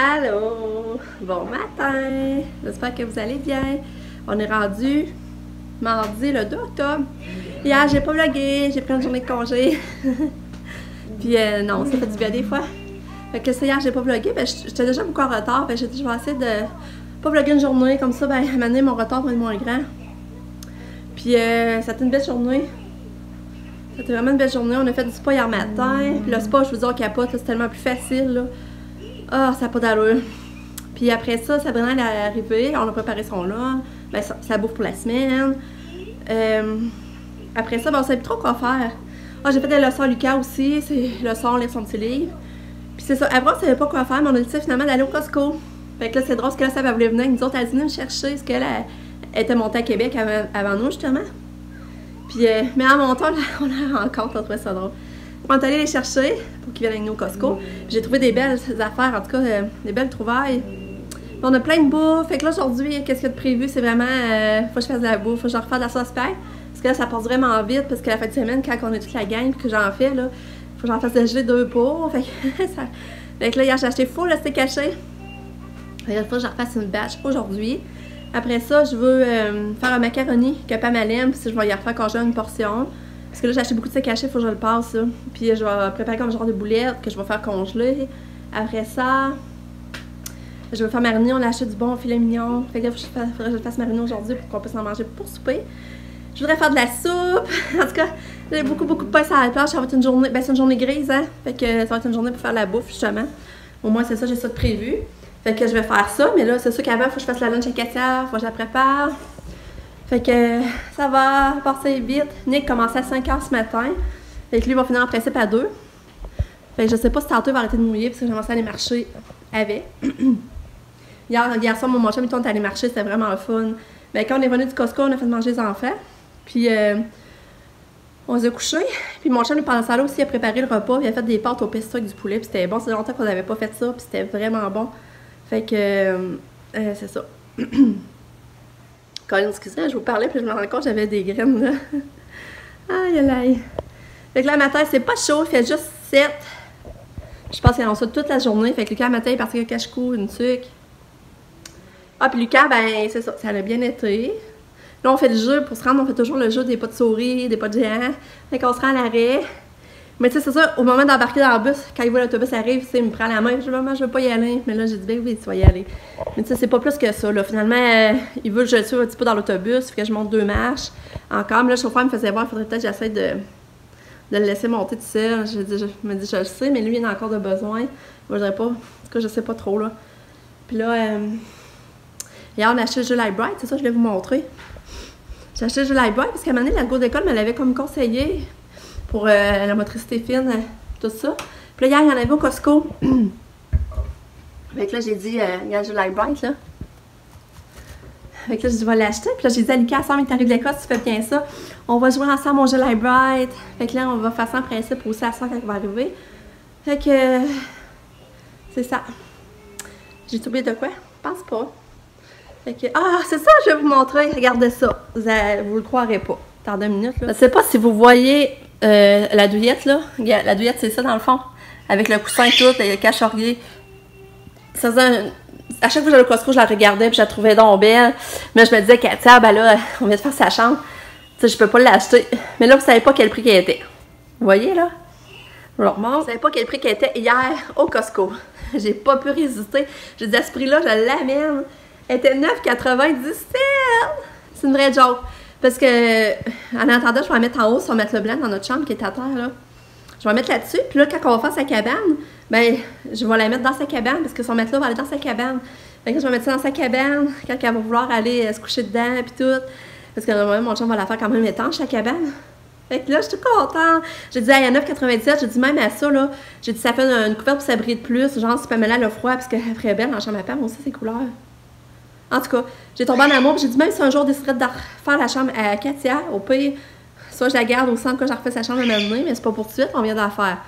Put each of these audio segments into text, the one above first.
Allô! Bon matin! J'espère que vous allez bien. On est rendu mardi le 2 octobre. Hier, j'ai pas vlogué, j'ai pris une journée de congé. Puis non, ça fait du bien des fois. Fait que ça, hier, j'ai pas vlogué, ben j'étais déjà beaucoup en retard. Fait que j'ai dit, je vais essayer de pas vloguer une journée, comme ça, ben, à un moment donné, mon retard va être moins grand. Puis ça a été une belle journée. C'était vraiment une belle journée. On a fait du spa hier matin. Puis le spa, je vous dis, on capote, c'est tellement plus facile, là. Ah, ça n'a pas d'allure. Puis après ça, Sabrina elle est arrivée, on a préparé son lunch, ben, ça bouffe pour la semaine. Après ça, ben, on ne savait plus trop quoi faire. Ah, j'ai fait des leçons à Lucas aussi, c'est leçon, lire son petit livre. Puis c'est ça, après on ne savait pas quoi faire, mais on a décidé finalement d'aller au Costco. Fait que là, c'est drôle, parce que là, ça voulait venir avec nous autres, elle a dit venez me chercher, parce qu'elle était montée à Québec avant nous, justement. Puis, mais en montant, on la rencontre, on trouvait ça drôle. On est allé les chercher pour qu'ils viennent avec nous au Costco. J'ai trouvé des belles affaires, en tout cas, des belles trouvailles. On a plein de bouffe. Fait que là, aujourd'hui, qu'est-ce qu'il y a de prévu? C'est vraiment, faut que je fasse de la bouffe, faut que je refasse de la sauce paille. Parce que là, ça passe vraiment vite, parce que la fin de semaine, quand on est toute la gang, puis que j'en fais, là, faut que j'en fasse dégeler 2 pots. Fait que, là, hier, j'ai acheté full, là, c'était caché. Fait que, faut que je refasse une batch aujourd'hui. Après ça, je veux faire un macaroni que Pam aime, puis je vais y refaire quand j'ai une portion. Parce que là, j'ai acheté beaucoup de steak haché, il faut que je le passe, là. Puis je vais préparer comme genre de boulettes que je vais faire congeler. Après ça, je vais faire mariner. On a acheté du bon filet mignon. Fait que là, faudrait que je le fasse mariner aujourd'hui pour qu'on puisse en manger pour souper. Je voudrais faire de la soupe. En tout cas, j'ai beaucoup de pain sur la planche. Ça va être une journée, ben c'est une journée grise, hein. Fait que ça va être une journée pour faire la bouffe, justement. Au moins, c'est ça, j'ai ça de prévu. Fait que je vais faire ça. Mais là, c'est sûr qu'avant, il faut que je fasse la lunch à Katia. Faut que je la prépare. Fait que ça va passer vite. Nick commençait à 5 h ce matin. Fait que lui va finir en principe à 2. Fait que je sais pas si tantôt il va arrêter de mouiller parce que j'ai commencé à aller marcher avec. hier soir, mon chum est allé marcher, c'était vraiment le fun. Mais quand on est venu du Costco, on a fait manger les enfants. Puis on s'est couché. Puis mon chum, pendant ça là aussi, il a préparé le repas. Il a fait des pâtes au pesto avec du poulet. Puis c'était bon. C'est longtemps qu'on n'avait pas fait ça. Puis c'était vraiment bon. Fait que c'est ça. Colin, excusez, je vous parlais, puis je me rends compte que j'avais des graines, là. Aïe, aïe, aïe. Fait que là, matin, c'est pas chaud, il fait juste 7. Je pense qu'ils ont ça toute la journée. Fait que Lucas, matin, il est parti avec un cache-cou, une sucre. Ah, puis Lucas, ben, c'est ça, ça a bien été. Là, on fait le jeu, pour se rendre, on fait toujours le jeu des pas de souris, des pas de géants. Fait qu'on se rend à l'arrêt. Mais tu sais, c'est ça, au moment d'embarquer dans le bus, quand il voit l'autobus arrive, il me prend la main, je dis, maman, je veux pas y aller. Mais là, j'ai dit, ben oui, tu vas y aller. Mais tu sais, c'est pas plus que ça, là. Finalement, il veut que je le suive un petit peu dans l'autobus, fait que je monte 2 marches. Encore, mais là, le chauffeur me faisait voir, il faudrait peut-être que j'essaie de le laisser monter tout seul. Je me dis, je le sais, mais lui, il en a encore de besoin. Moi, je dirais pas, en tout cas, je sais pas trop, là. Puis là, hier, on a acheté le jeu Light Bright, c'est ça, je vais vous montrer. J'ai acheté le jeu Light Bright parce qu'à un moment donné, la go d'école me l'avait comme conseillé. Pour la motricité fine, tout ça. Puis là, hier, il y en avait au Costco. Fait que là, j'ai dit, regarde, je Light Bright, là. Fait que là, j'ai dit, je vais l'acheter. Puis là, j'ai dit à Lucas, ensemble, il t'arrive de l'école, si tu fais bien ça. On va jouer ensemble au jeu Light Bright. Fait que là, on va faire ça en principe aussi à ça quand il va arriver. Fait que, c'est ça. J'ai oublié de quoi? Je pense pas. Fait que, ah, c'est ça, je vais vous montrer. Regardez ça. Vous le croirez pas. Dans 2 minutes, là. Je sais pas si vous voyez la douillette, là. La douillette, c'est ça, dans le fond. Avec le coussin et tout, le cache-oreiller. Ça faisait à chaque fois que j'allais au Costco, je la regardais puis je la trouvais donc belle. Mais je me disais, Katia, ben là, on vient de faire sa chambre. Tu sais, je peux pas l'acheter. Mais là, vous savez pas quel prix qu'elle était. Vous voyez, là? Je vous remonte. Vous savez pas quel prix qu'elle était hier au Costco. J'ai pas pu résister. J'ai dit, à ce prix-là, je l'amène. Elle était 9,97. C'est une vraie joke. Parce que, en attendant, je vais la mettre en haut sur mettre le blanc dans notre chambre qui est à terre, là. Je vais la mettre là-dessus, puis là, quand on va faire sa cabane, ben, je vais la mettre dans sa cabane, parce que son matelas va aller dans sa cabane. Fait que je vais mettre ça dans sa cabane, quand elle va vouloir aller se coucher dedans, puis tout. Parce que, mon chum va la faire quand même étanche, sa cabane. Fait que là, je suis toute contente. J'ai dit, il y a 9,97, j'ai dit même à ça, là, j'ai dit, ça fait une couverte pour s'abriter de plus, genre, si Pamela le froid, parce qu'elle ferait belle dans la chambre à Pam, aussi, ses couleurs. En tout cas, j'ai tombé en amour, j'ai dit, même si un jour on déciderait de refaire la chambre à Katia, au pire, soit je la garde au centre que je refais sa chambre à m'amener, mais c'est pas pour tout de suite, on vient d'en faire.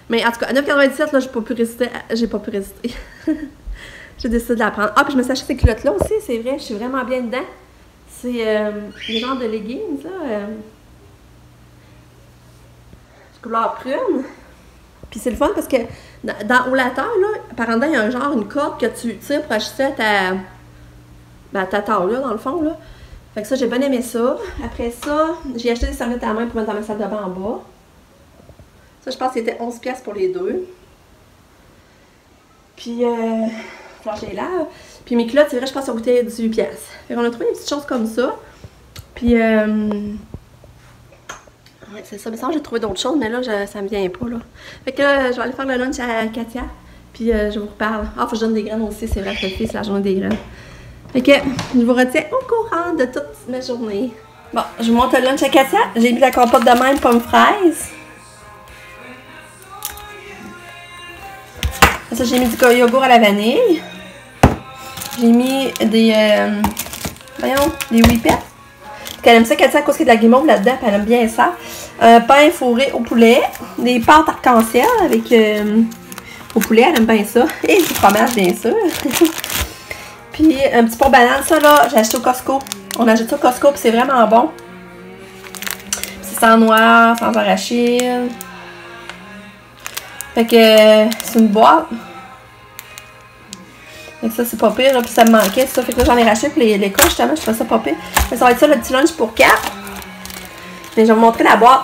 Mais en tout cas, à 9,97, là, j'ai pas pu résister. J'ai décidé de la prendre. Ah, puis je me suis acheté ces culottes-là aussi, c'est vrai, je suis vraiment bien dedans. C'est des genres de leggings, là. Couleur prune. Puis c'est le fun parce que au lateur, là, par en dedans, il y a un genre, une corde que tu tires pour ajuster ta table, là, dans le fond, là. Fait que ça, j'ai bien aimé ça. Après ça, j'ai acheté des serviettes à main pour mettre dans ma salle de bain en bas. Ça, je pense que c'était 11$ pour les deux. Puis, j'ai là. Puis mes culottes, c'est vrai, je pense que ça coûtait 18$. Fait qu'on a trouvé des petites choses comme ça. Puis, ouais, c'est ça. Mais ça, j'ai trouvé d'autres choses, mais là, ça me vient pas, là. Fait que là, je vais aller faire le lunch à Katia. Puis, je vous reparle. Ah, faut que je donne des graines aussi. C'est vrai que c'est la journée des graines. Fait que, je vous retiens au courant de toute ma journée. Bon, je vous montre le lunch à Katia. J'ai mis la compote de même, pomme fraise. Ça, j'ai mis du yogourt à la vanille. J'ai mis des, des whippets. Elle aime ça, Katia, à cause qu'il y a de la guimauve là-dedans, puis elle aime bien ça. Pain fourré au poulet. Des pâtes arc-en-ciel avec, au poulet, elle aime bien ça. Et du fromage, bien sûr. Puis un petit pot de banane, ça là, j'ai acheté au Costco. On achète ça au Costco, puis c'est vraiment bon. C'est sans noix, sans arachide. Fait que c'est une boîte. Fait que ça, c'est pas pire, là, puis ça me manquait, ça. Fait que là, j'en ai racheté pour les coches, justement, je trouvais ça pas pire. Fait que ça va être ça, le petit lunch pour 4. Mais je vais vous montrer la boîte.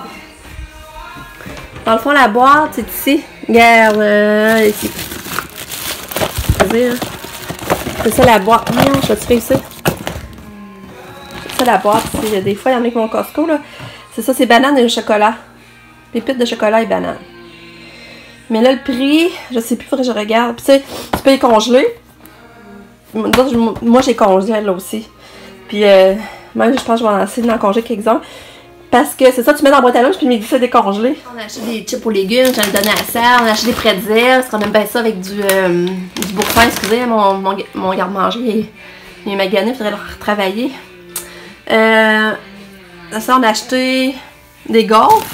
Dans le fond, la boîte, c'est ici. Regarde, ici. C'est ça la boîte. Non, je vais tirer ici. C'est ça la boîte. Des fois, il y en a qui vont au Costco, là. C'est ça, c'est banane et le chocolat. Pépites de chocolat et banane. Mais là, le prix, je sais plus, il faudrait que je regarde. Puis, tu sais, tu peux les congeler. Moi, j'ai congelé, là aussi. Puis, même, je pense que je vais essayer d'en congeler quelques-uns. Parce que c'est ça, tu mets dans la boîte à lunch, puis le midi, c'est décongelé. On a acheté des chips aux légumes, j'en ai donné à ça. On a acheté des pretzels, parce qu'on aime bien ça avec du boursin. Excusez, mon garde-manger, il est magané, il faudrait le retravailler. Ça, on a acheté des gaufres.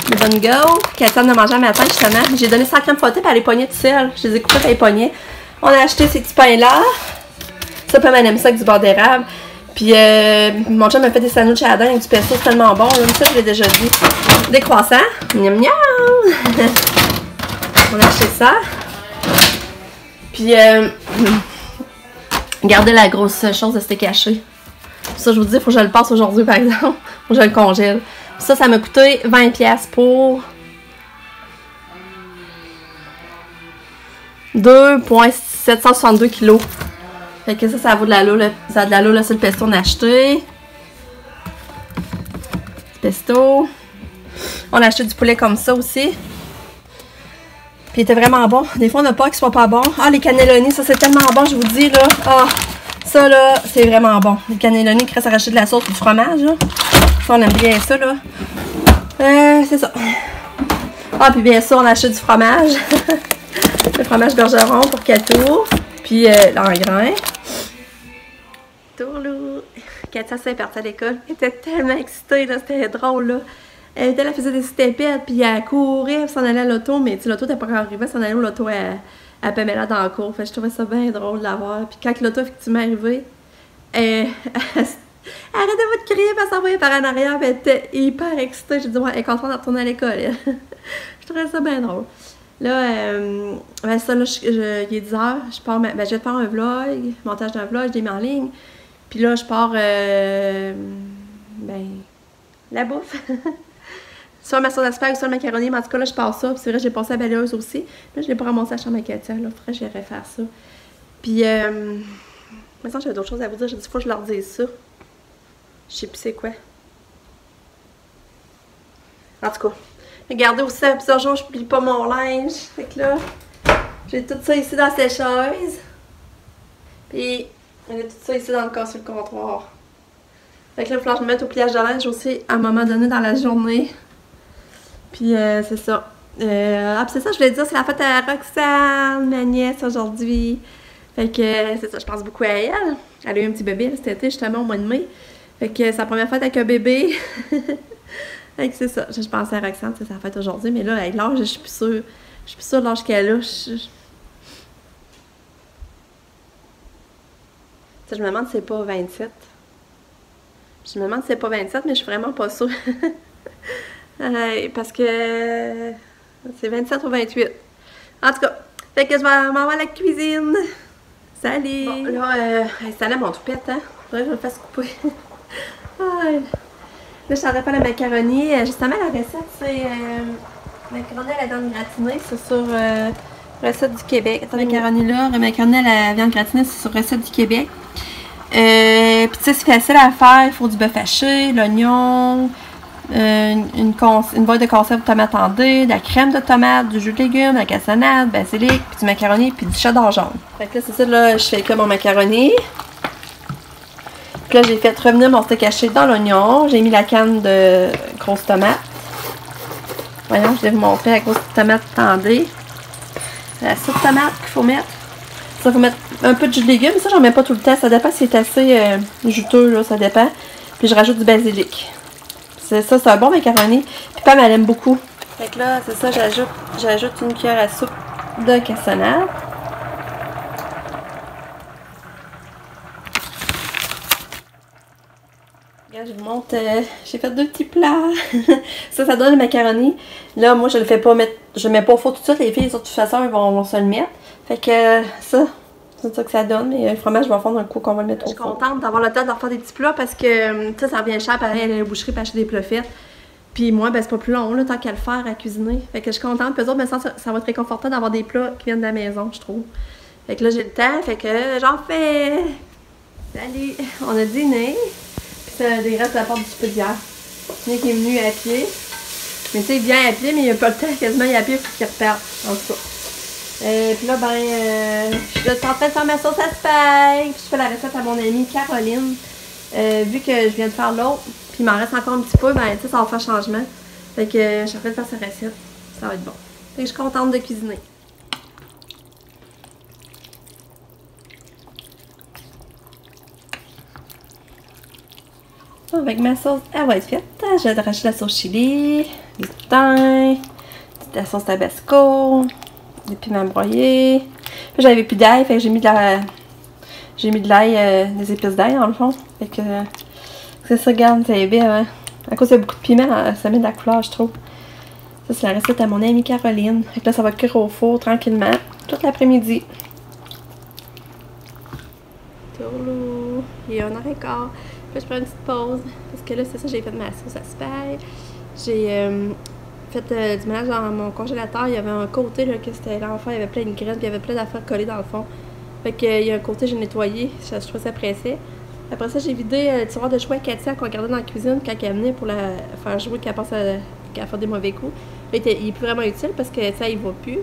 Des bonnes gaufres. Katia en a mangé un matin, justement. J'ai donné 100 crème fouettée, puis elle les pognait tout seul. Je les ai coupées, puis elle les pognait. On a acheté ces petits pains-là. Ça, puis elle aime ça avec du beurre d'érable. Puis mon chum m'a fait des sandwichs à la dinde avec du pesto, c'est tellement bon. Là, ça, je l'ai déjà dit. Des croissants. Miam miam. On a acheté ça. Puis regardez la grosse chose de steak haché. Ça, je vous dis, il faut que je le passe aujourd'hui, par exemple. Faut que je le congèle. Ça, ça m'a coûté 20$ pour 2,762 kg. Fait que ça vaut de la loue. Ça a de la loue, là, c'est le pesto qu'on a acheté. Pesto. On a acheté du poulet comme ça aussi. Puis il était vraiment bon. Des fois, on n'a pas qu'il soit pas bon. Ah, les cannelloni, ça, c'est tellement bon, je vous dis, là. Ah, ça, là, c'est vraiment bon. Les cannelloni qui restent à racheter de la sauce et du fromage, là. Ça, on aime bien ça, là. C'est ça. Ah, puis bien sûr, on a acheté du fromage. Le fromage bergeron pour Cato. Puis l'engrain. Tourlou. Katia s'est partie à l'école. Elle était tellement excitée, là. C'était drôle, là. Elle faisait des stepettes, puis elle courait, elle s'en allait à l'auto, mais l'auto n'était pas encore arrivée, elle s'en allait à l'auto à Pamela dans le cours. Fait que je trouvais ça bien drôle de la voir. Puis quand l'auto effectivement est arrivée, elle arrêtait pas de crier, puis elle s'envoyait par en arrière, puis elle était hyper excitée. J'ai dit, ouais, elle est contente de retourner à l'école. Je trouvais ça bien drôle. Là, ça, là, il est 10h, je pars, je vais faire un vlog, montage d'un vlog, je l'ai mis en ligne. Puis là, je pars, la bouffe. Soit ma sauce à spag, soit le macaroni, mais en tout cas, là, je pars ça. C'est vrai, j'ai passé à la balayeuse aussi. Là, je l'ai pas ramassé à la chambre à Katia. Là, faudrait que j'irais faire ça. Puis, maintenant, j'avais d'autres choses à vous dire. J'ai dit, faut que je leur dise ça. Je sais plus c'est quoi. En tout cas, regardez aussi, à plusieurs jours, je plie pas mon linge. Fait que là, j'ai tout ça ici dans la sécheuse. Puis, j'ai tout ça ici dans le cas sur le comptoir. Fait que là, il va falloir que je me mette au pliage de linge aussi à un moment donné dans la journée. Puis c'est ça. Puis c'est ça, je voulais dire, c'est la fête à Roxane, ma nièce, aujourd'hui. Fait que c'est ça, je pense beaucoup à elle. Elle a eu un petit bébé cet été, justement, au mois de mai. Fait que c'est sa première fête avec un bébé. Fait que c'est ça, je pensais à Roxane, c'est sa fête aujourd'hui. Mais là, avec l'âge, je suis plus sûre. Je suis plus sûre de l'âge qu'elle a. Je me demande si c'est pas 27. Je me demande si c'est pas 27, mais je suis vraiment pas sûre. Parce que C'est 27 ou 28. En tout cas, fait que je vais m'en aller à la cuisine. Salut! Bon, là, ça là mon toupette, hein? Faudrait que je le fasse couper. Là, je suis en train de faire la macaroni. Justement, la recette, c'est macaroni à la viande gratinée. C'est sur recette du Québec. Cette macaroni-là, macaroni à la viande gratinée, c'est sur recette du Québec. Puis, tu sais, c'est facile à faire. Il faut du bœuf haché, l'oignon, une boîte de conserve de tomates en dés, de la crème de tomate, du jus de légumes, de la cassonade, basilic, puis du macaroni, puis du cheddar jaune. Fait que là, c'est ça, là, je fais comme mon macaroni. Puis là, j'ai fait revenir mon steak haché dans l'oignon. J'ai mis la canne de grosses tomates. Voyons, je vais vous montrer la grosse tomate tendée. La soupe de tomate qu'il faut mettre. Ça, il faut mettre un peu de jus de légumes. Ça, j'en mets pas tout le temps. Ça dépend si c'est assez juteux, là, ça dépend. Puis je rajoute du basilic. C'est ça, c'est un bon macaroni. Puis Pam, elle aime beaucoup. Fait que là, c'est ça, j'ajoute une cuillère à soupe de cassonade. Regarde, je vous montre, j'ai fait 2 petits plats. Ça donne le macaroni. Là, moi, je le fais pas mettre, je le mets pas au four tout de suite. Les filles, de toute façon, elles vont se le mettre. Fait que ça, c'est ça que ça donne. Mais le fromage, je vais fondre un coup qu'on va le mettre au four. Je suis contente d'avoir le temps de leur faire des petits plats parce que ça revient cher, pareil, aller à la boucherie pour acheter des plats faits. Puis moi, ben, c'est pas plus long, là, tant qu'à le faire, à cuisiner. Fait que je suis contente. Puis eux autres, mais ça va être réconfortant d'avoir des plats qui viennent de la maison, je trouve. Fait que là, j'ai le temps. Fait que j'en fais. Salut! On a dîné. Des restes de la porte du souper d'hier. Nick est venu à pied. Mais tu sais, il vient à pied, mais il a pas le temps quasiment à pied pour qu'il reparte. En tout cas. Puis là, je suis en train de faire ma sauce à spag. Puis je fais la recette à mon amie Caroline. Vu que je viens de faire l'autre, puis il m'en reste encore un petit peu, tu sais, ça va faire changement. Fait que je suis en train de faire sa recette. Ça va être bon. Fait que je suis contente de cuisiner. Avec ma sauce, elle va être faite. Je vais rajouter la sauce chili, du thym, la sauce tabasco, des piments broyés. J'avais plus d'ail, fait que j'ai mis de l'ail, des épices d'ail dans le fond. Fait que c'est ça, regarde, c'est bien. Hein? À cause il y a beaucoup de piment, ça met de la couleur, je trouve. Ça, c'est la recette à mon amie Caroline. Fait que là, ça va cuire au four tranquillement, toute l'après-midi. Tourlou, il est 1h15. Puis je prends une petite pause, parce que là, c'est ça, j'ai fait ma sauce à spag. J'ai fait du ménage dans mon congélateur. Il y avait un côté, là, que c'était l'enfer, il y avait plein de graines, puis il y avait plein d'affaires collées dans le fond. Fait que il y a un côté, j'ai nettoyé, je trouvais ça pressé. Après ça, j'ai vidé le tiroir de jouets à Katia qu'on gardait dans la cuisine quand elle venait pour la faire jouer, qu'elle pense qu'elle fait des mauvais coups. Là, il est plus vraiment utile parce que ça, il va plus.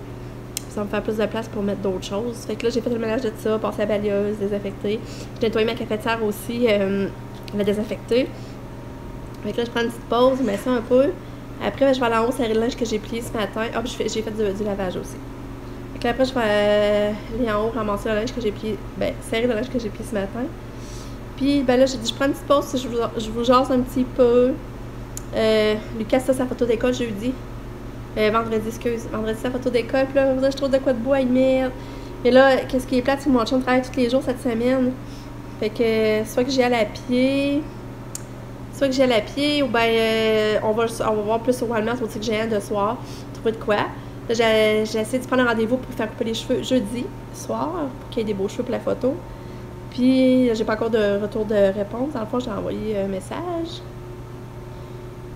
Ça me fait plus de place pour mettre d'autres choses. Fait que là, j'ai fait le ménage de ça, passer la balieuse, désinfecter. J'ai nettoyé ma cafetière aussi. La désinfecter. Fait que là, je prends une petite pause, je mets ça un peu. Après, je vais aller en haut serrer le linge que j'ai plié ce matin. Ah, puis j'ai fait du lavage aussi. Fait que là, après, je vais aller en haut ramasser le linge que j'ai plié. Serrer le linge que j'ai plié ce matin. Puis, là, j'ai dit, je prends une petite pause, je vous jase un petit peu. Lucas, ça, sa photo d'école jeudi. Vendredi, excuse. Vendredi, sa photo d'école. Puis là, je trouve de quoi de bois à y mettre. Mais là, qu'est-ce qui est plate, c'est que mon chum travaille tous les jours cette semaine. Fait que soit que j'y aille à pied, ou on va voir plus au Walmart, au Tigre Géant de soir, trouver de quoi. Là, j'ai essayé de prendre un rendez-vous pour faire couper les cheveux jeudi soir, pour qu'il y ait des beaux cheveux pour la photo. Puis, j'ai pas encore de retour de réponse. Dans le fond, j'ai envoyé un message.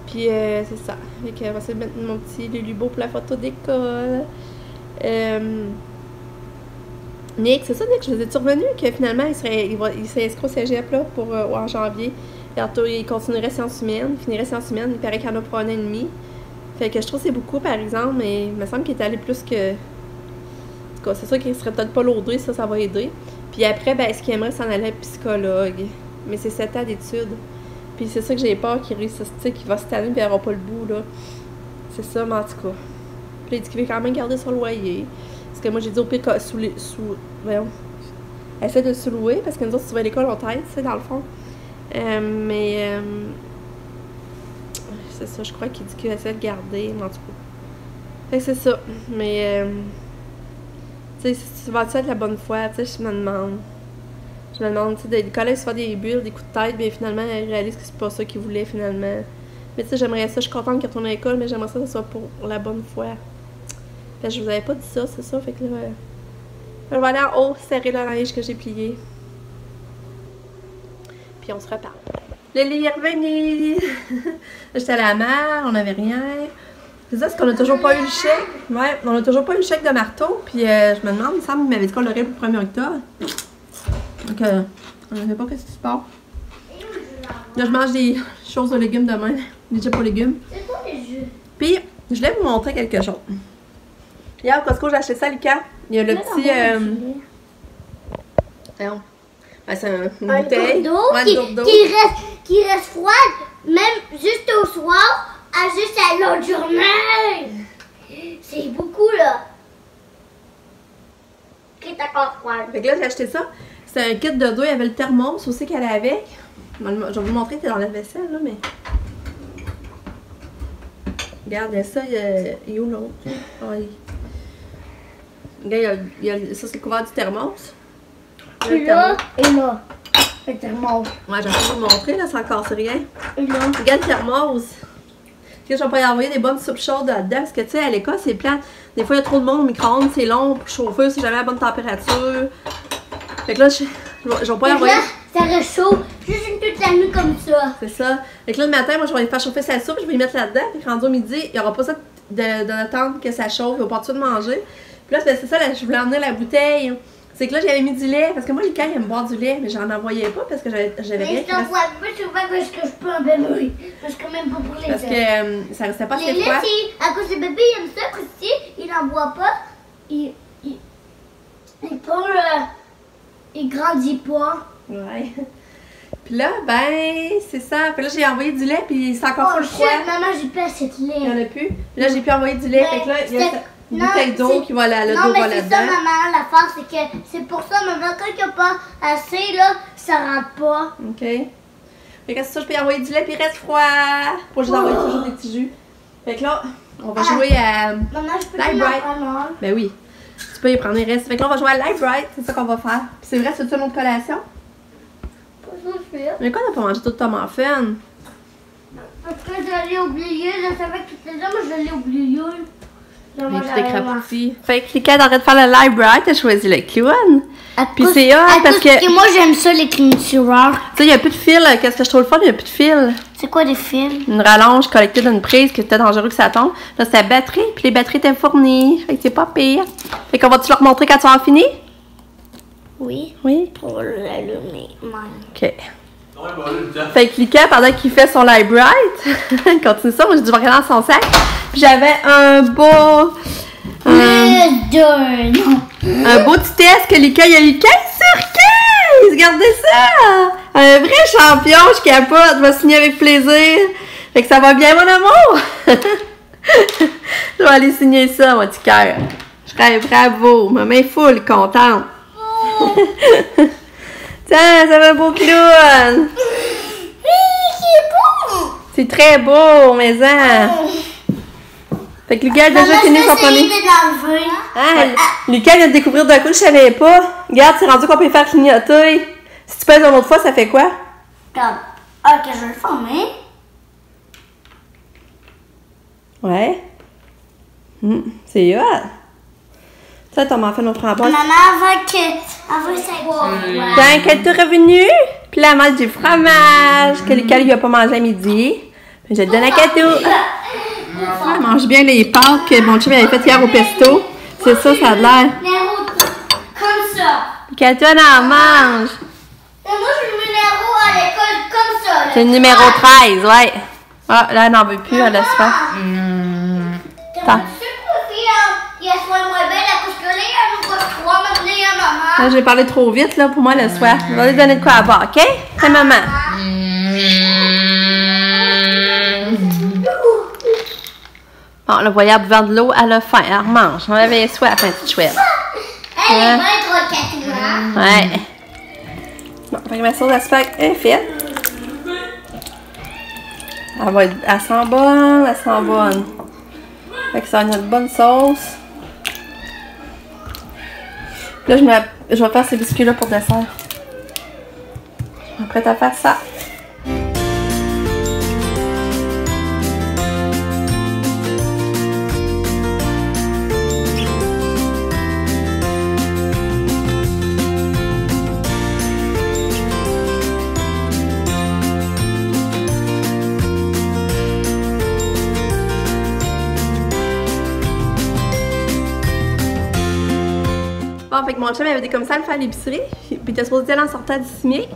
Puis, c'est ça. Fait que, on va essayer de mettre mon petit Lulubo pour la photo d'école. Nick, c'est ça, Nick, je vous ai-tu revenu que finalement, il serait inscrit au cégep là, pour, en janvier. Il continuerait sciences humaines, finirait sciences humaines, il paraît qu'il y en a pour 1 an et demi. Fait que je trouve que c'est beaucoup, par exemple, mais il me semble qu'il est allé plus que... En tout cas, c'est sûr qu'il serait peut-être pas lourdé, ça va aider. Puis après, ce qu'il aimerait, s'en aller à psychologue. Mais c'est 7 ans d'études. Puis c'est ça que j'ai peur qu'il réussisse, tu sais, qu'il va se tanner et il n'aura pas le bout, là. C'est ça, mais en tout cas. Puis il dit qu'il veut quand même garder son loyer. Parce que moi, j'ai dit au pire, voyons. Essaie de sous-louer, parce que nous autres, si tu vas à l'école, on t'aide, tu sais, dans le fond. C'est ça, je crois qu'il dit qu'il essaie de garder, mais en tout cas. Fait que c'est ça. Mais, tu sais, si tu vas-tu être la bonne foi, tu sais, je me demande. Tu sais, des collègues se font des bulles, des coups de tête, mais finalement, ils réalisent que c'est pas ça qu'ils voulaient, finalement. Mais tu sais, j'aimerais ça, je suis contente qu'il retourne à l'école, mais j'aimerais ça que ce soit pour la bonne foi. Fait que je vous avais pas dit ça, c'est ça. Fait que là, je vais aller en haut, serrer le linge que j'ai plié. Puis on se reparle. Le lit est revenu! J'étais à la mer, on n'avait rien. C'est ça, c'est qu'on a toujours pas eu le chèque. Ouais, on a toujours pas eu le chèque de marteau. Puis je me demande, il me semble qu'il m'avait dit qu'on l'aurait pour le 1er octobre. Donc, on ne sait pas qu'est-ce qui se passe. Là, je mange des choses de légumes demain. Des chips aux légumes. C'est quoi les jeux? Puis, je voulais vous montrer quelque chose. Hier, au Costco, j'ai acheté ça, Lucas. Il y a le petit... Voyons. Ben, c'est une bouteille. Ouais, qui reste froide, même juste au soir, juste à l'autre journée. C'est beaucoup, là. Qui est encore froide. Fait que là, j'ai acheté ça. C'est un kit de dos. Il y avait le thermos aussi qu'elle avait avec. Je vais vous montrer, c'est dans la vaisselle, là, mais... Regarde, il y a ça, il est où l'autre? Oh, regarde, ça, c'est le couvert du thermos. Et là, et là. Le thermos. Ouais, j'ai envie de vous montrer, là, ça casse rien. Et là. Regarde le thermos. Je vais pas y envoyer des bonnes soupes chaudes là-dedans, parce que, tu sais, à l'école, c'est plate. Des fois, il y a trop de monde au micro-ondes, c'est long pour chauffer, c'est jamais à bonne température. Fait que là, je vais pas y envoyer. Là, ça reste chaud, juste une toute la nuit comme ça. C'est ça. Fait que là, le matin, moi, je vais aller faire chauffer sa soupe, je vais y mettre là-dedans. Puis rendu au midi, il n'y aura pas ça d'attendre que ça chauffe, il va pas tout de manger. Puis là, c'est ça, là, je voulais emmener la bouteille. C'est que là, j'avais mis du lait, parce que moi, Lucas, il aime boire du lait, mais j'en envoyais pas parce que j'avais rien. Mais je t'envoie plus souvent que ce que je peux en bébé. Parce que même pas pour les parce que ça restait pas assez les froid. laits, à cause des bébés, il aime ça, aussi, il n'en boit pas. Il grandit pas. Ouais. Puis là, ben, c'est ça. Puis là, j'ai envoyé du lait, puis c'est encore full froid. Maman, j'ai plus assez de lait. Il n'y en a plus. Puis là, j'ai pu envoyer du lait. Fait que là, il y a une bouteille d'eau qui va là, le dos va là-dedans. Non, mais c'est ça, maman, l'affaire, c'est que c'est pour ça, maman, quand il n'y a pas assez, là, ça rentre pas. OK. Fait que c'est ça, je peux y envoyer du lait, puis il reste froid. Faut que je t'envoie toujours des petits jus. Fait que là, on va jouer à Maman, je peux Light te Bright. prendre un. Ben oui. Tu peux y prendre, il reste. Fait que là, on va jouer à Light Bright. C'est ça qu'on va faire. Puis c'est vrai, c'est une autre collation. Pas ça, je fais. Mais quoi, on a pas mangé tout ton muffin? Parce que je l'ai oublié, je savais que c'était là, mais je l'ai oublié. Avec tes crapoutis. Fait que Lucas arrête de faire le Light Bright, t'as choisi le clown. Puis cause- c'est parce que. Et moi, j'aime ça, les clôtureurs. Tu sais, il n'y a plus de fil. Qu'est-ce que je trouve le fun? Il n'y a plus de fil. C'est quoi des fils? Une rallonge collectée d'une prise qui était dangereux que ça tombe. Là, c'est la batterie. Puis les batteries étaient fournies. Fait que c'est pas pire. Fait qu'on va-tu leur montrer quand tu as fini? Oui. Oui. Pour l'allumer. OK. Fait que Lucas, pendant qu'il fait son Light Bright, continue ça. Moi, j'ai dû regarder dans son sac. Puis j'avais un beau. Un beau petit test que Lucas, il a eu 15 sur 15! Regardez ça! Un vrai champion, je capote, je vais signer avec plaisir. Fait que ça va bien, mon amour! Je vais aller signer ça, mon petit cœur. Je serais bravo, ma main full, contente. Tiens, ça va un beau clown! Oui, c'est bon! C'est très beau, mais Fait que Lucas a déjà fini son premier. Ah, Lucas vient de découvrir d'un coup, je savais pas. Regarde, c'est rendu qu'on peut faire clignoter. Si tu pèses une autre fois, ça fait quoi? Regarde. Ah, que je vais le former. Ouais. C'est hot. Ça, ton enfant nous prend pas. Maman, avant ça Tiens, qu'elle est revenue. Puis là, elle mange du fromage que Lucas lui a pas mangé à midi. Puis je le donne à Kato. Elle mange bien les pâtes que mon chum avait faites hier au pesto. C'est ça, ça a l'air. Comme ça. Kato, elle en mange. Et moi, je le numéro à l'école comme ça. C'est le numéro 13, ouais. Ah, là, elle n'en veut plus, elle laisse faire. Attends. Il y a soin moins belle à cause que là, il y a encore 3 maintenant, il y a maman. Là, j'ai parlé trop vite, là, pour moi, le soir. Je vais lui donner de quoi à boire, OK? C'est maman. Bon, le voyage buvant de l'eau, elle a faim, elle remange. On avait soif, un petit chouette. Elle est bien trop catouante. Ouais. Bon, fait que ma sauce à spag est faite. Elle sent bonne, elle sent bonne. Fait que ça a une bonne sauce. Là, je vais faire ces biscuits-là pour dessert. Je suis prête à faire ça. Bon, fait que mon chum avait été comme ça à le faire à l'épicerie. Puis il était supposé aller en sortant du CIMIC.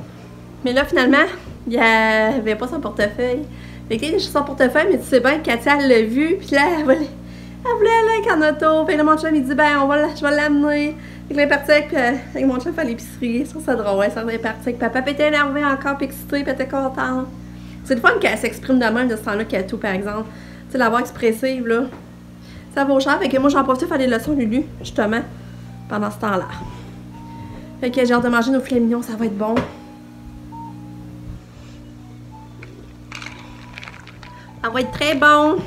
Mais là, finalement, il avait pas son portefeuille. Fait que là, il a juste son portefeuille, mais tu sais bien que Katia, elle l'a vu. Puis là, elle voulait aller avec en auto. Fait que là, mon chum, il dit, ben, je vais l'amener. Fait que là, il est parti avec mon chum à l'épicerie. Je trouve ça drôle, ouais, ça est parti. Papa était énervé encore, puis excité, puis elle était contente. C'est le fun qu'elle s'exprime de même de ce temps-là qu'elle a tout, par exemple. Tu sais, la voix expressive, là. Ça vaut cher. Fait que moi, j'en profite pour faire des leçons Lulu, justement, pendant ce temps-là. Fait que j'ai hâte de manger nos filets mignons, ça va être bon. Ça va être très bon.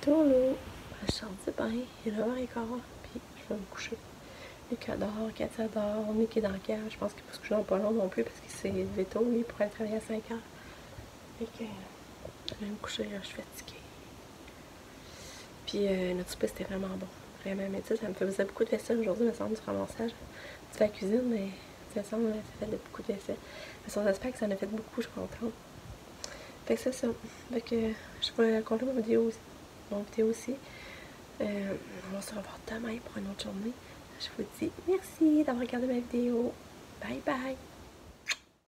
Tolo, je suis sortie bien, il est 9h15, puis je vais me coucher. Lucas dort, Katia dort, Mickey est dans le cage, je pense qu'il peut se coucher dans pas long non plus parce qu'il s'est levé tôt, lui, pour aller travailler à 5h. Fait que je vais me coucher, là, je suis fatiguée. Puis notre souper c'était vraiment bon, vraiment, mais tu sais, ça me faisait beaucoup de vaisselle aujourd'hui, me semble, du ramassage. Tu fais la cuisine, mais ça semble, ça fait beaucoup de vaisselle. Mais j'espère que ça en a fait beaucoup, je suis contente. Fait que c'est ça, fait que je vais conclure ma vidéo aussi. On va se revoir demain pour une autre journée. Je vous dis merci d'avoir regardé ma vidéo. Bye bye!